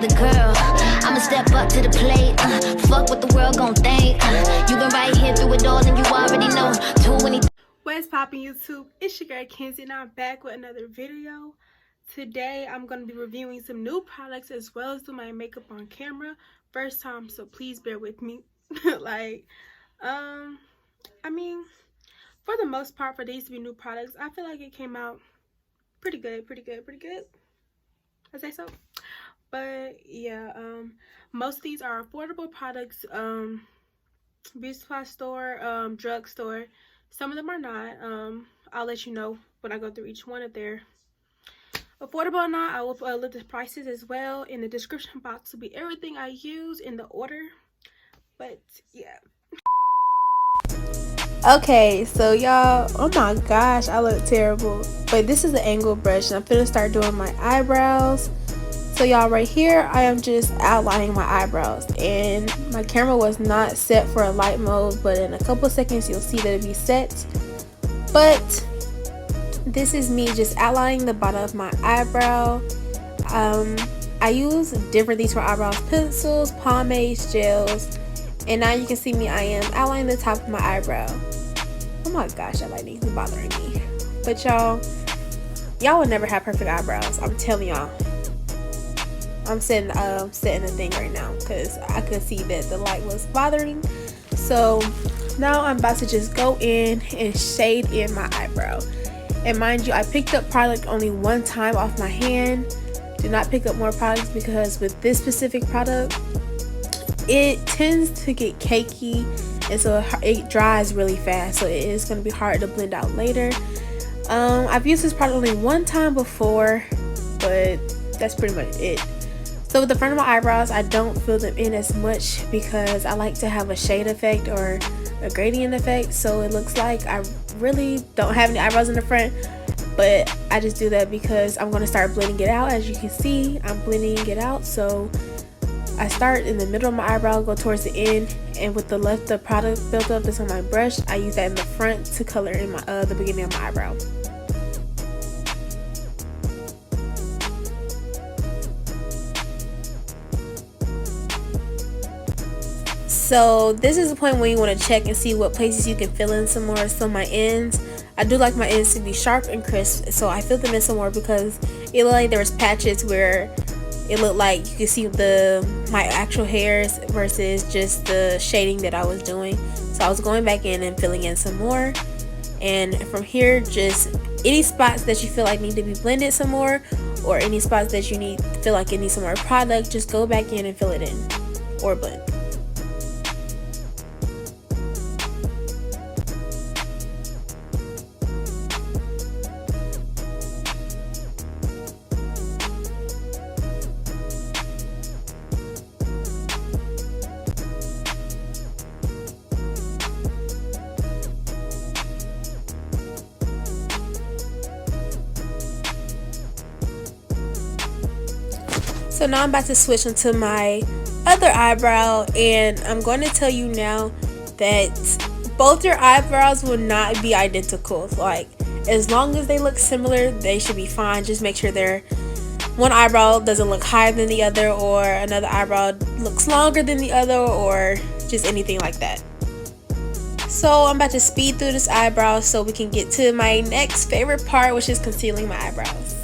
another girl. I'ma step up to the plate. Fuck what the world gon' think. You been right here through it all and you already know. What's poppin' YouTube? It's your girl Kenzie and I'm back with another video. Today I'm going to be reviewing some new products as well as do my makeup on camera. First time, so please bear with me. I mean, for the most part, for these to be new products, I feel like it came out pretty good. I say so. But yeah, most of these are affordable products, beauty supply store, drugstore. Some of them are not. I'll let you know when I go through each one if they're affordable or not. I will list the prices as well. In the description box will be everything I use in the order. But yeah. Okay, so y'all, oh my gosh, I look terrible. But this is the angle brush and I'm gonna start doing my eyebrows. So y'all, right here I am just outlining my eyebrows and my camera was not set for a light mode, but in a couple seconds you'll see that it'll be set. But this is me just outlining the bottom of my eyebrow. I use different things for eyebrows: pencils, pomades, gels, and now you can see me, I am outlining the top of my eyebrow. Oh my gosh, that lighting is bothering me. But y'all will never have perfect eyebrows, I'm telling y'all. I'm setting the thing right now because I could see that the light was bothering. So now I'm about to just go in and shade in my eyebrow. And mind you, I picked up product only one time off my hand. Do not pick up more products because with this specific product, it tends to get cakey and so it dries really fast. So it is going to be hard to blend out later. I've used this product only one time before, but that's pretty much it. So with the front of my eyebrows, I don't fill them in as much because I like to have a shade effect or a gradient effect. So it looks like I really don't have any eyebrows in the front, but I just do that because I'm going to start blending it out. As you can see, I'm blending it out. So I start in the middle of my eyebrow, go towards the end, and with the product built up that's on my brush, I use that in the front to color in my the beginning of my eyebrow. So this is the point where you want to check and see what places you can fill in some more. So my ends, I do like my ends to be sharp and crisp, so I filled them in some more because it looked like there was patches where it looked like you could see my actual hairs versus just the shading that I was doing. So I was going back in and filling in some more, and from here, just any spots that you feel like need to be blended some more, or any spots that you feel like it needs some more product, just go back in and fill it in or blend. So now I'm about to switch into my other eyebrow, and I'm going to tell you now that both your eyebrows will not be identical. Like, as long as they look similar, they should be fine. Just make sure one eyebrow doesn't look higher than the other, or another eyebrow looks longer than the other, or just anything like that. So I'm about to speed through this eyebrow so we can get to my next favorite part, which is concealing my eyebrows.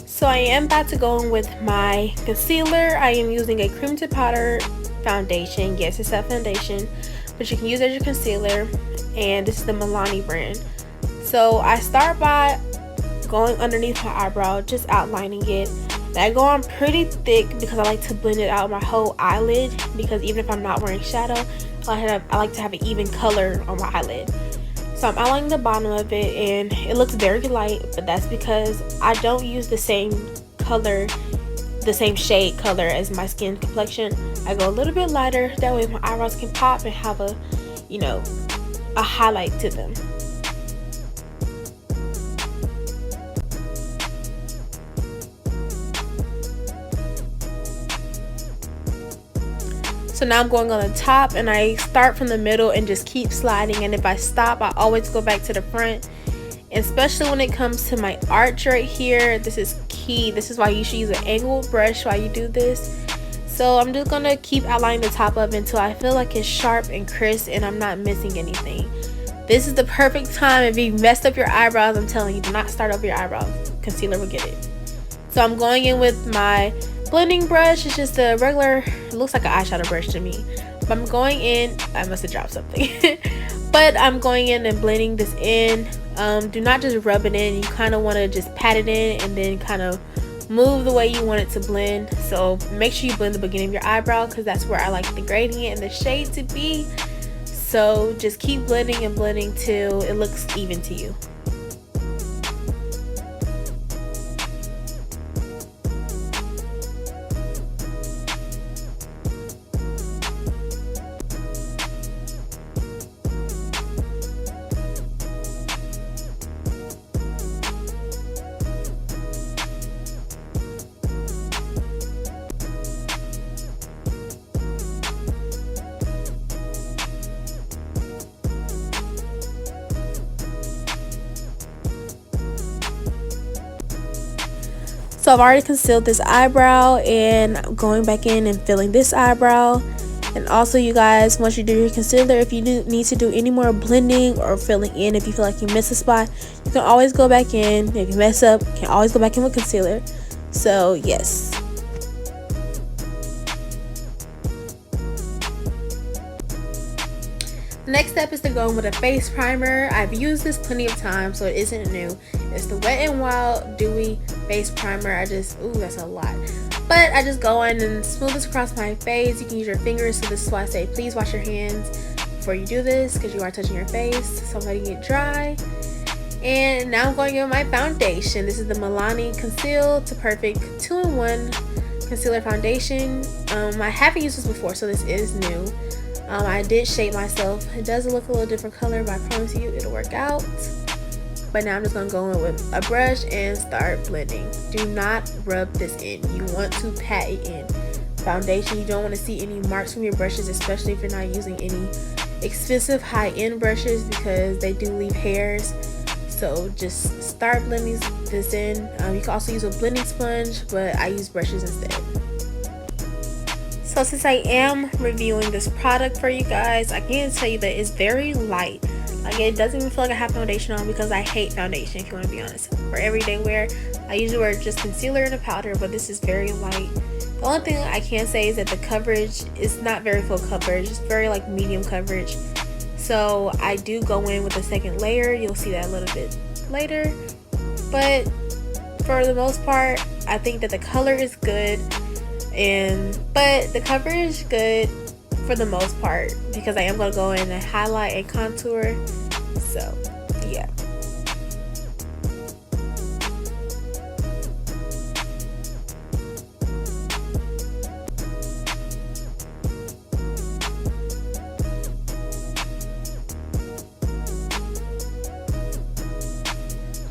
So I am about to go in with my concealer. I am using a cream to powder foundation. Yes, it's a foundation, but you can use it as your concealer, and this is the Milani brand. So I start by going underneath my eyebrow, just outlining it. And I go on pretty thick because I like to blend it out my whole eyelid, because even if I'm not wearing shadow, I like to have an even color on my eyelid. So I'm outlining the bottom of it, and it looks very light, but that's because I don't use the same color the same shade color as my skin complexion, I go a little bit lighter. That way my eyebrows can pop and have a, you know, a highlight to them. So now I'm going on the top, and I start from the middle and just keep sliding, and if I stop, I always go back to the front. And especially when it comes to my arch right here, this is key. This is why you should use an angled brush while you do this. So I'm just gonna keep outlining the top of it until I feel like it's sharp and crisp and I'm not missing anything. This is the perfect time. If you messed up your eyebrows, I'm telling you, do not start over your eyebrows. Concealer will get it. So I'm going in with my blending brush. It's just a regular, it looks like an eyeshadow brush to me, but I'm going in, I must have dropped something but I'm going in and blending this in. Do not just rub it in. You kind of want to just pat it in and then kind of move the way you want it to blend. So make sure you blend the beginning of your eyebrow, because that's where I like the gradient and the shade to be. So just keep blending and blending till it looks even to you. So I've already concealed this eyebrow, and I'm going back in and filling this eyebrow. And also, you guys, once you do your concealer, if you need to do any more blending or filling in, if you feel like you missed a spot, you can always go back in. If you mess up, you can always go back in with concealer. So yes. Next step is to go in with a face primer. I've used this plenty of times, so it isn't new. It's the Wet n Wild Dewy face primer. Ooh, that's a lot. But I just go in and smooth this across my face. You can use your fingers, so this is why I say please wash your hands before you do this, because you are touching your face, so I'm letting it dry. And now I'm going in with my foundation. This is the Milani Conceal to Perfect 2-in-1 Concealer Foundation. I haven't used this before, so this is new. I did shade myself. It does look a little different color, but I promise you it'll work out. But now I'm just going to go in with a brush and start blending. Do not rub this in. You want to pat it in. Foundation, you don't want to see any marks from your brushes, especially if you're not using any expensive high-end brushes, because they do leave hairs. So just start blending this in. You can also use a blending sponge, but I use brushes instead. So since I am reviewing this product for you guys, I can tell you that it's very light. Like, it doesn't even feel like I have foundation on, because I hate foundation, if you want to be honest. For everyday wear, I usually wear just concealer and a powder, but this is very light. The only thing I can say is that the coverage is not very full coverage. It's very like medium coverage. So I do go in with a second layer. You'll see that a little bit later. But for the most part, I think that the color is good. But the coverage is good for the most part, because I am going to go in and highlight and contour. So yeah.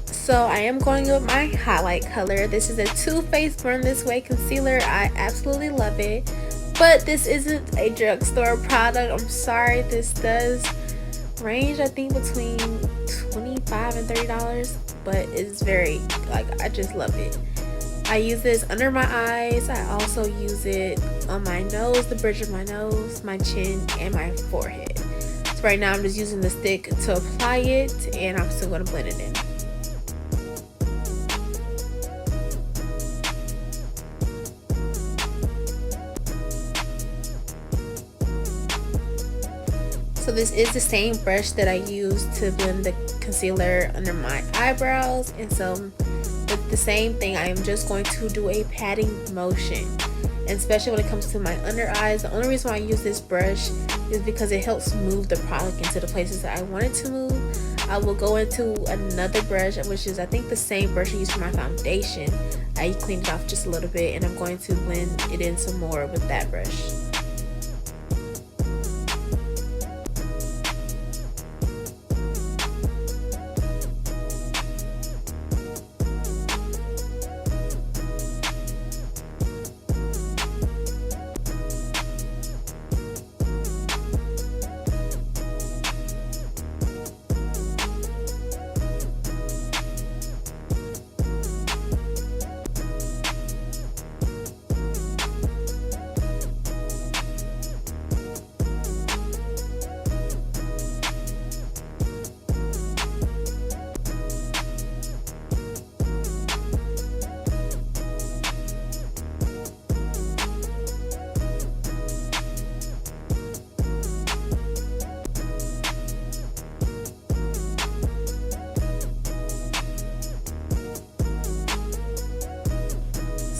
So I am going with my highlight color. This is a Too Faced Burn This Way concealer. I absolutely love it. But this isn't a drugstore product. I'm sorry. This does range, I think, between $25 and $30. But it's very, like, I just love it. I use this under my eyes. I also use it on my nose, the bridge of my nose, my chin, and my forehead. So right now I'm just using the stick to apply it, and I'm still going to blend it in. So this is the same brush that I use to blend the concealer under my eyebrows, and so with the same thing, I am just going to do a patting motion. And especially when it comes to my under eyes, the only reason why I use this brush is because it helps move the product into the places that I want it to move. I will go into another brush, which is I think the same brush I used for my foundation. I cleaned it off just a little bit, and I'm going to blend it in some more with that brush.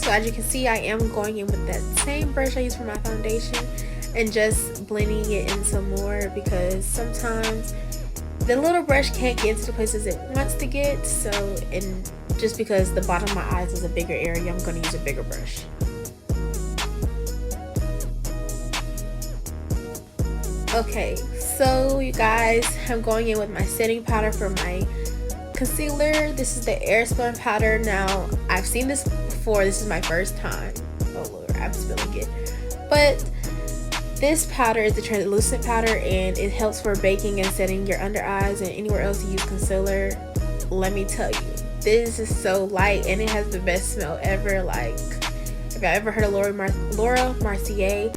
So as you can see, I am going in with that same brush I used for my foundation and just blending it in some more, because sometimes the little brush can't get into the places it wants to get. So, and just because the bottom of my eyes is a bigger area, I'm going to use a bigger brush. Okay, so you guys, I'm going in with my setting powder for my concealer. This is the Airspun powder. Now, I've seen this before. This is my first time. Oh Lord, I'm spilling it. But this powder is the translucent powder, and it helps for baking and setting your under eyes and anywhere else you use concealer. Let me tell you, this is so light and it has the best smell ever. Like, if y'all ever heard of Laura Mercier,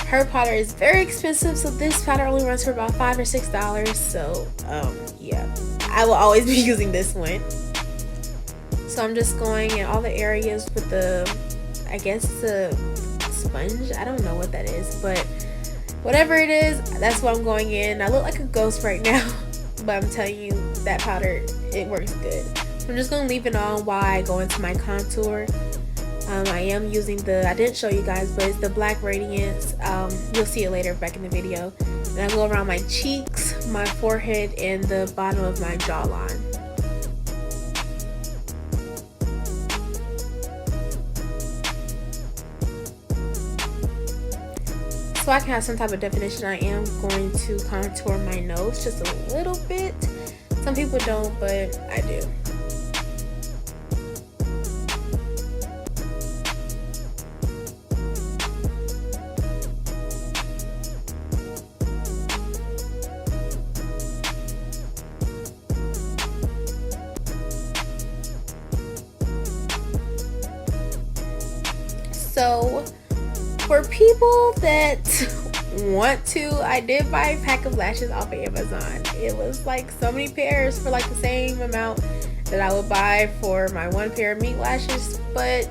her powder is very expensive, so this powder only runs for about $5 or $6. So yeah, I will always be using this one. So I'm just going in all the areas with the, I guess the sponge, I don't know what that is, but whatever it is, that's what I'm going in. I look like a ghost right now, but I'm telling you, that powder, it works good. So I'm just going to leave it on while I go into my contour. I am using the, I didn't show you guys, but it's the black Radiance. You'll see it later back in the video. And I go around my cheeks, my forehead, and the bottom of my jawline. So I can have some type of definition, I am going to contour my nose just a little bit. Some people don't, but I do. So for people that want to, I did buy a pack of lashes off of Amazon. It was like so many pairs for like the same amount that I would buy for my one pair of mink lashes, but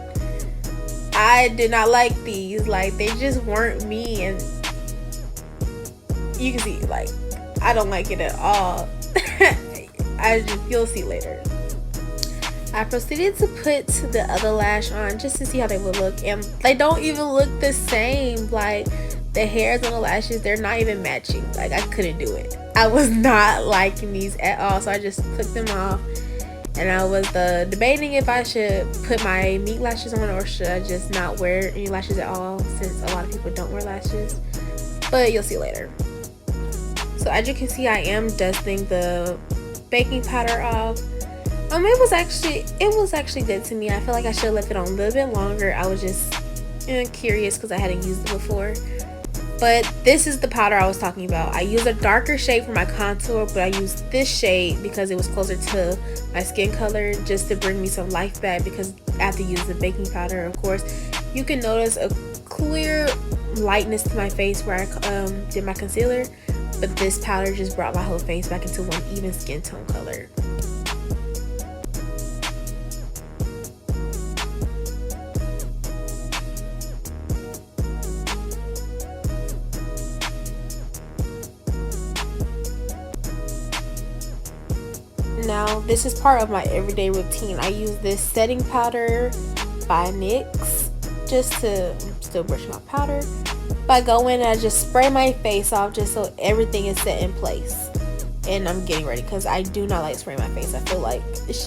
I did not like these. Like, they just weren't me, and you can see, like, I don't like it at all. You'll see later. I proceeded to put the other lash on just to see how they would look, and they don't even look the same. Like, the hairs on the lashes, they're not even matching. Like, I couldn't do it. I was not liking these at all, so I just took them off, and I was debating if I should put my mink lashes on or should I just not wear any lashes at all, since a lot of people don't wear lashes, but you'll see later. So as you can see, I am dusting the baking powder off. It was actually good to me. I feel like I should have left it on a little bit longer. I was just curious because I hadn't used it before. But this is the powder I was talking about. I used a darker shade for my contour, but I used this shade because it was closer to my skin color, just to bring me some life back, because after using the baking powder, of course, you can notice a clear lightness to my face where I did my concealer, but this powder just brought my whole face back into one even skin tone color. Now, this is part of my everyday routine. I use this setting powder by N.Y.X just to still brush my powder. But I go in and I just spray my face off just so everything is set in place. and I'm getting ready because I do not like spraying my face. I feel like it's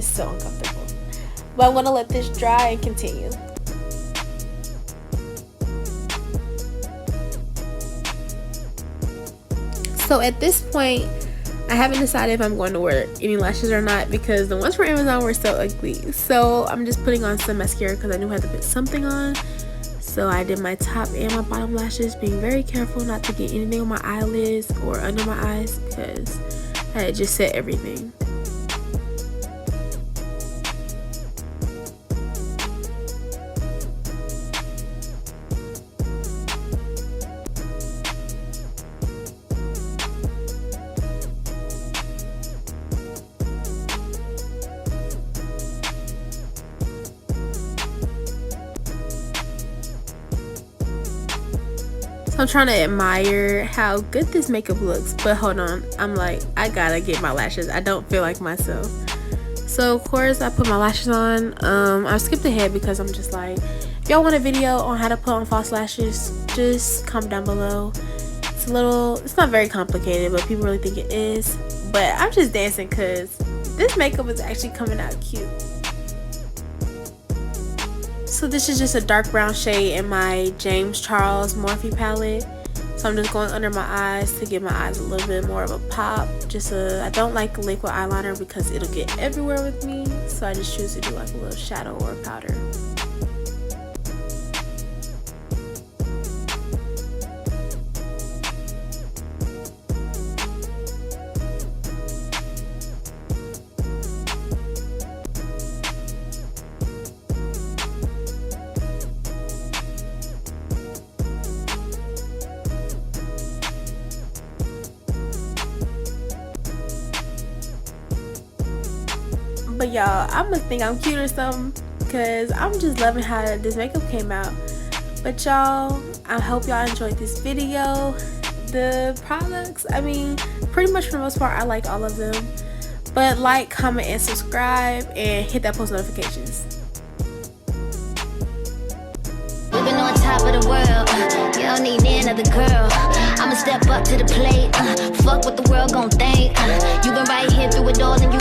so uncomfortable. But I'm gonna let this dry and continue. So at this point, I haven't decided if I'm going to wear any lashes or not because the ones from Amazon were so ugly. So I'm just putting on some mascara because I knew I had to put something on. So I did my top and my bottom lashes, being very careful not to get anything on my eyelids or under my eyes because I had just set everything. So I'm trying to admire how good this makeup looks, but hold on, I'm like, I gotta get my lashes. I don't feel like myself. So of course I put my lashes on. I skipped ahead because I'm just like, if y'all want a video on how to put on false lashes, just comment down below. It's not very complicated, but people really think it is. But I'm just dancing because this makeup is actually coming out cute. So this is just a dark brown shade in my James Charles Morphe palette. So I'm just going under my eyes to give my eyes a little bit more of a pop. I don't like liquid eyeliner because it'll get everywhere with me. So I just choose to do like a little shadow or powder. But y'all, I must think I'm cute or something because I'm just loving how this makeup came out. But y'all, I hope y'all enjoyed this video. The products, I mean, pretty much for the most part I like all of them. But like, comment, and subscribe, and hit that post notifications. We've been on top of the world, you don't need another girl. I'ma step up to the plate, fuck what the world gon' think. You been right here through it all and you